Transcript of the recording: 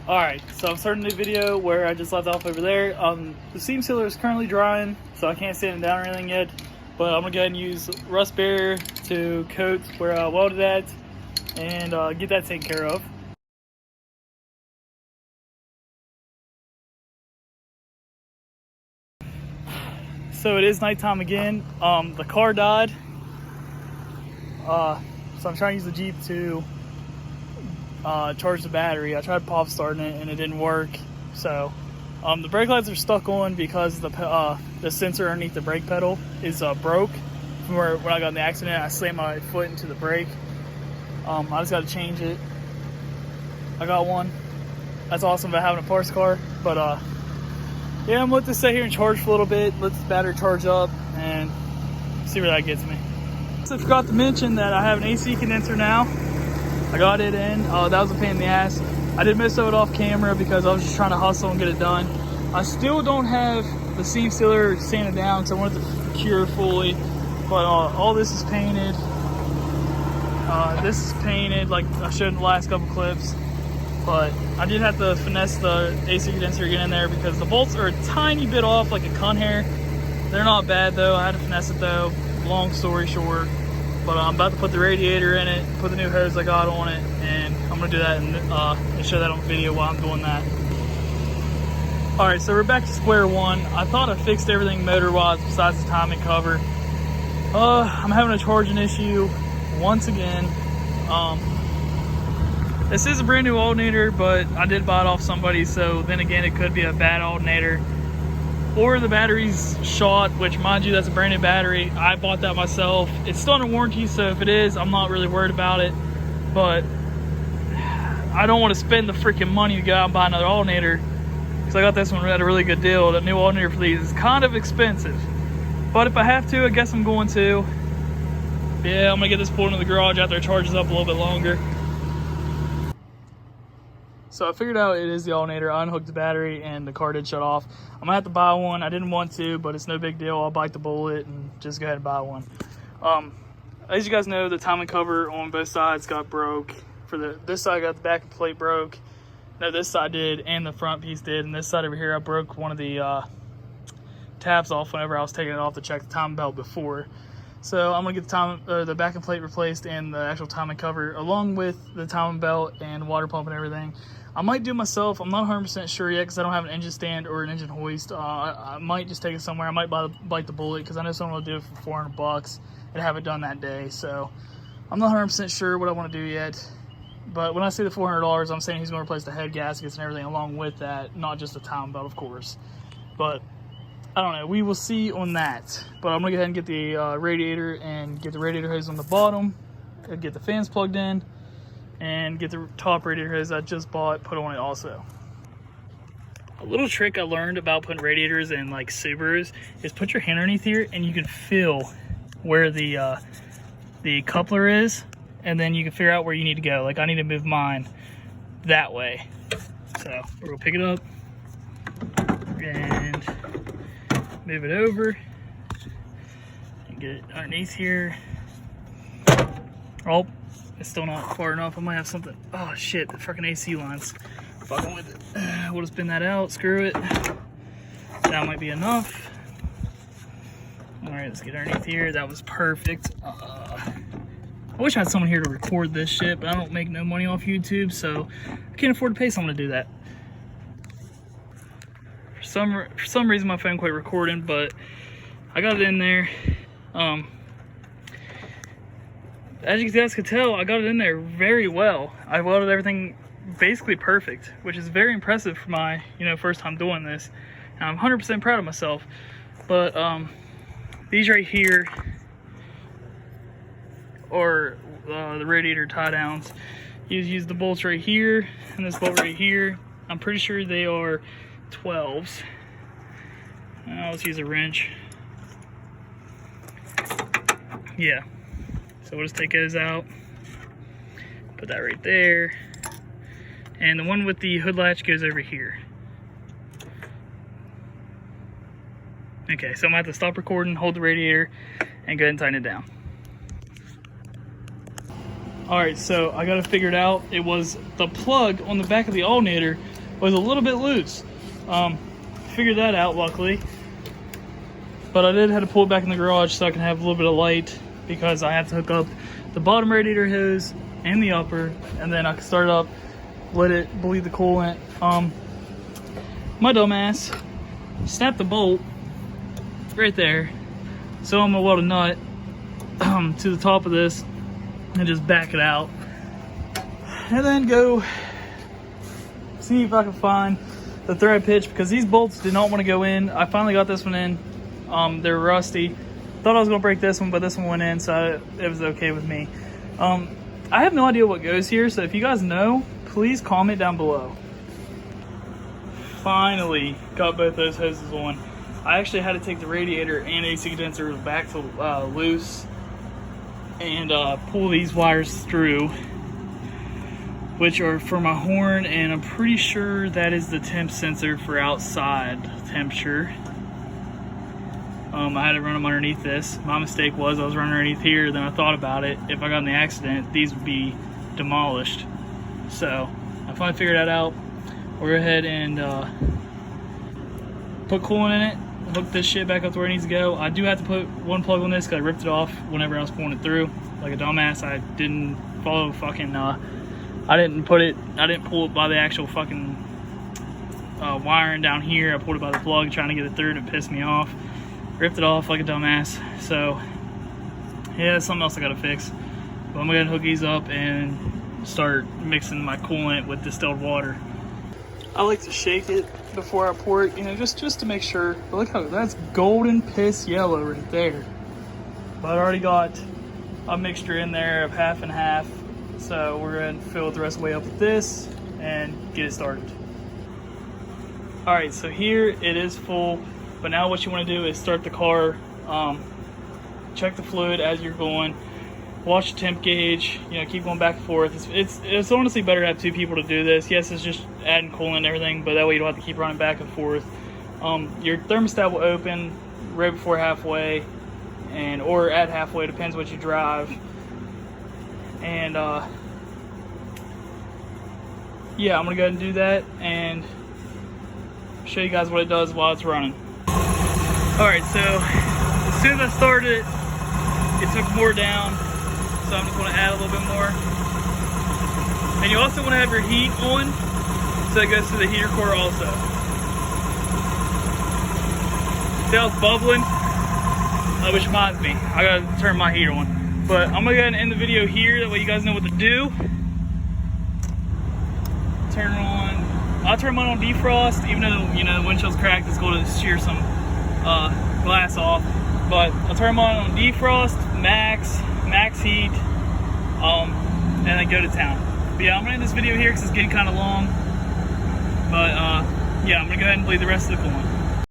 Alright, so I'm starting a new video where I just left off over there. The seam sealer is currently drying, so I can't sand it down or anything yet. But I'm going to go ahead and use rust barrier to coat where I welded at and get that taken care of. So it is nighttime again. The car died. So I'm trying to use the Jeep to charge the battery. I tried pop starting it and it didn't work. So the brake lights are stuck on because the sensor underneath the brake pedal is broke from when I got in the accident. I slammed my foot into the brake. I just got to change it. I got one. That's awesome about having a parts car. But yeah, I'm going to let this sit here and charge for a little bit, let this battery charge up, and see where that gets me. So I forgot to mention that I have an AC condenser now. I got it in. That was a pain in the ass. I did miss it off camera because I was just trying to hustle and get it done. I still don't have the seam sealer sanded down because I wanted to cure fully. But all this is painted. This is painted like I showed in the last couple clips. But I did have to finesse the AC condenser to get in there because the bolts are a tiny bit off, like a cunt hair. They're not bad though. I had to finesse it though. Long story short. But I'm about to put the radiator in it, put the new hose I got on it, and I'm gonna do that and show that on video while I'm doing that. All right, so we're back to square one. I thought I fixed everything motor-wise besides the timing cover. I'm having a charging issue once again. This is a brand new alternator, but I did buy it off somebody, so then again, it could be a bad alternator. Or the battery's shot, which mind you, that's a brand new battery. I bought that myself. It's still under warranty, so if it is, I'm not really worried about it. But I don't want to spend the freaking money to go out and buy another alternator because I got this one at a really good deal. The new alternator for these is kind of expensive. But if I have to, I guess I'm going to. Yeah, I'm gonna get this pulled into the garage after it charges up a little bit longer. So I figured out it is the alternator. I unhooked the battery and the car did shut off. I'm gonna have to buy one. I didn't want to, but it's no big deal. I'll bite the bullet and just go ahead and buy one. As you guys know, the timing cover on both sides got broke. For this side got the back plate broke. No, this side did, and the front piece did. And this side over here, I broke one of the tabs off whenever I was taking it off to check the timing belt before. So I'm gonna get the backing plate replaced and the actual timing cover, along with the timing belt and water pump and everything. I might do it myself. I'm not 100% sure yet because I don't have an engine stand or an engine hoist. I might just take it somewhere. I might bite the bullet because I know someone will do it for $400 and have it done that day. So I'm not 100% sure what I want to do yet. But when I say the $400, I'm saying he's going to replace the head gaskets and everything along with that, not just the timing belt, of course. But I don't know. We will see on that. But I'm going to go ahead and get the radiator and get the radiator hose on the bottom, get the fans plugged in, and get the top radiator hose I just bought put on it also. A little trick I learned about putting radiators in like Subarus is put your hand underneath here and you can feel where the coupler is, and then you can figure out where you need to go. Like I need to move mine that way. So we're gonna pick it up and move it over and get it underneath here. Oh, it's still not far enough. I might have something. Oh shit, the fucking AC line's fucking with it. We'll just spin that out, screw it. That might be enough. All right, let's get underneath here. That was perfect. I wish I had someone here to record this shit, but I don't make no money off YouTube, so I can't afford to pay someone to do that. For some reason my phone quit recording, but I got it in there. As you guys could tell, I got it in there very well. I welded everything basically perfect, which is very impressive for my, first time doing this. And I'm 100% proud of myself. But these right here are the radiator tie downs. You use the bolts right here and this bolt right here. I'm pretty sure they are 12s. Now let's use a wrench. Yeah. So we'll just take those out, put that right there, and the one with the hood latch goes over here. Okay, so I'm gonna have to stop recording, hold the radiator, and go ahead and tighten it down. All right, so I got it figured out. It was the plug on the back of the alternator was a little bit loose. Figured that out luckily. But I did have to pull it back in the garage so I can have a little bit of light, because I have to hook up the bottom radiator hose and the upper, and then I can start it up, let it bleed the coolant. My dumbass snapped the bolt right there, so I'm gonna weld a nut to the top of this and just back it out, and then go see if I can find the thread pitch, because these bolts did not want to go in. I finally got this one in. They're rusty. Thought I was gonna break this one, but this one went in, so it was okay with me. I have no idea what goes here, so if you guys know, please comment down below. Finally got both those hoses on. I actually had to take the radiator and AC condenser back to loose and pull these wires through, which are for my horn, and I'm pretty sure that is the temp sensor for outside temperature. I had to run them underneath this. My mistake was I was running underneath here, then I thought about it. If I got in the accident, these would be demolished. So I finally figured that out. We'll go ahead and put coolant in it, hook this shit back up to where it needs to go. I do have to put one plug on this because I ripped it off whenever I was pulling it through. Like a dumbass, I didn't follow fucking, I didn't pull it by the actual fucking wiring down here. I pulled it by the plug trying to get it through, and it pissed me off. Ripped it off like a dumbass. So yeah, that's something else I gotta fix. But I'm gonna hook these up and start mixing my coolant with distilled water. I like to shake it before I pour it, you know, just to make sure. But look how that's golden piss yellow right there. But I already got a mixture in there of half and half, so we're gonna fill it the rest of the way up with this and get it started. All right, so here it is full. But now what you want to do is start the car, check the fluid as you're going, watch the temp gauge, you know, keep going back and forth. It's honestly better to have two people to do this. Yes, it's just adding coolant and everything, but that way you don't have to keep running back and forth. Your thermostat will open right before halfway, or at halfway, depends what you drive. And yeah, I'm gonna go ahead and do that and show you guys what it does while it's running. Alright, so as soon as I started it took more down, so I'm just going to add a little bit more. And you also want to have your heat on, so it goes to the heater core also. See how it's bubbling? Which reminds me, I gotta turn my heater on. But I'm gonna go ahead and end the video here, that way you guys know what to do. Turn it on. I'll turn mine on defrost, even though, you know, the windshield's cracked, it's going to shear some glass off. But I'll turn mine on defrost, max heat, and then go to town. But yeah, I'm gonna end this video here because it's getting kind of long. But yeah, I'm gonna go ahead and bleed the rest of the coolant.